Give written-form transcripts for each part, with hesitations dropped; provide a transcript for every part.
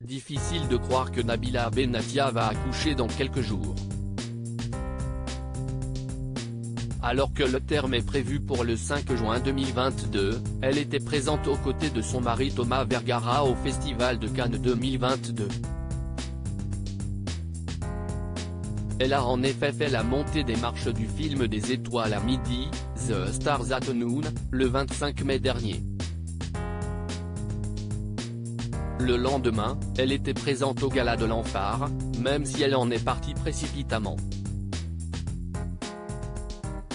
Difficile de croire que Nabila Benatia va accoucher dans quelques jours. Alors que le terme est prévu pour le 5 juin 2022, elle était présente aux côtés de son mari Thomas Vergara au Festival de Cannes 2022. Elle a en effet fait la montée des marches du film des étoiles à midi, The Stars at Noon, le 25 mai dernier. Le lendemain, elle était présente au gala de l'Enfare, même si elle en est partie précipitamment.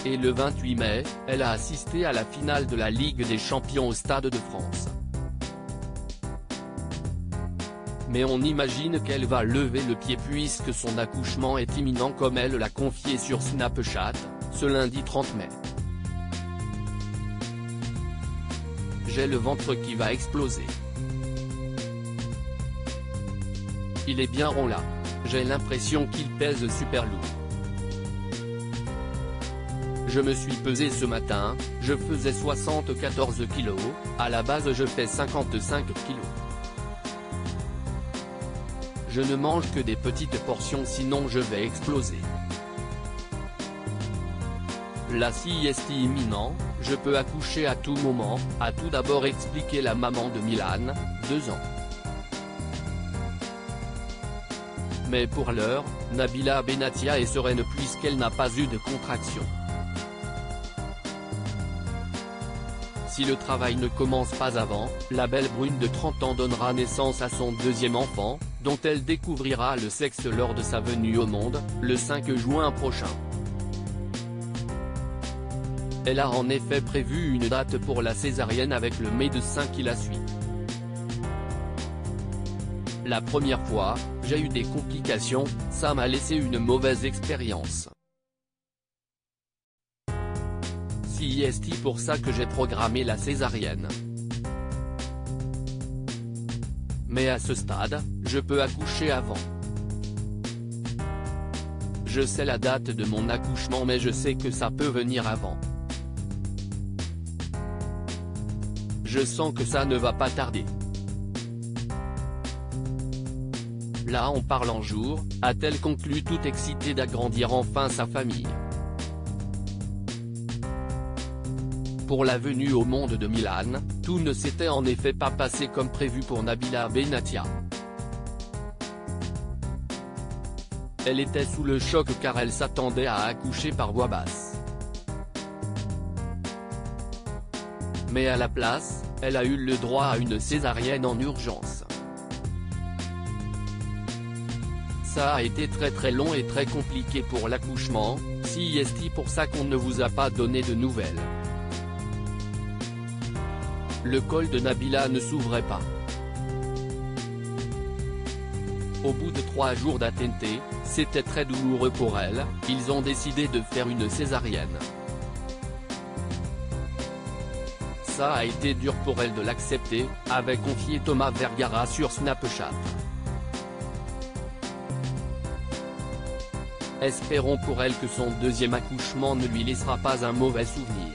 Et le 28 mai, elle a assisté à la finale de la Ligue des Champions au Stade de France. Mais on imagine qu'elle va lever le pied puisque son accouchement est imminent comme elle l'a confié sur Snapchat, ce lundi 30 mai. J'ai le ventre qui va exploser. Il est bien rond là. J'ai l'impression qu'il pèse super lourd. Je me suis pesé ce matin, je faisais 74 kg, à la base je fais 55 kg. Je ne mange que des petites portions sinon je vais exploser. La sieste imminent, je peux accoucher à tout moment, a tout d'abord expliqué la maman de Milan, 2 ans. Mais pour l'heure, Nabila Benatia est sereine puisqu'elle n'a pas eu de contraction. Si le travail ne commence pas avant, la belle brune de 30 ans donnera naissance à son deuxième enfant, dont elle découvrira le sexe lors de sa venue au monde, le 5 juin prochain. Elle a en effet prévu une date pour la césarienne avec le médecin qui la suit. La première fois, j'ai eu des complications, ça m'a laissé une mauvaise expérience. C'est pour ça que j'ai programmé la césarienne. Mais à ce stade, je peux accoucher avant. Je sais la date de mon accouchement mais je sais que ça peut venir avant. Je sens que ça ne va pas tarder. Là on parle en jour, a-t-elle conclu tout excitée d'agrandir enfin sa famille. Pour la venue au monde de Milan, tout ne s'était en effet pas passé comme prévu pour Nabila Benatia. Elle était sous le choc car elle s'attendait à accoucher par voie basse. Mais à la place, elle a eu le droit à une césarienne en urgence. Ça a été très long et très compliqué pour l'accouchement, c'est pour ça qu'on ne vous a pas donné de nouvelles. Le col de Nabila ne s'ouvrait pas. Au bout de 3 jours d'attente, c'était très douloureux pour elle, ils ont décidé de faire une césarienne. Ça a été dur pour elle de l'accepter, avait confié Thomas Vergara sur Snapchat. Espérons pour elle que son deuxième accouchement ne lui laissera pas un mauvais souvenir.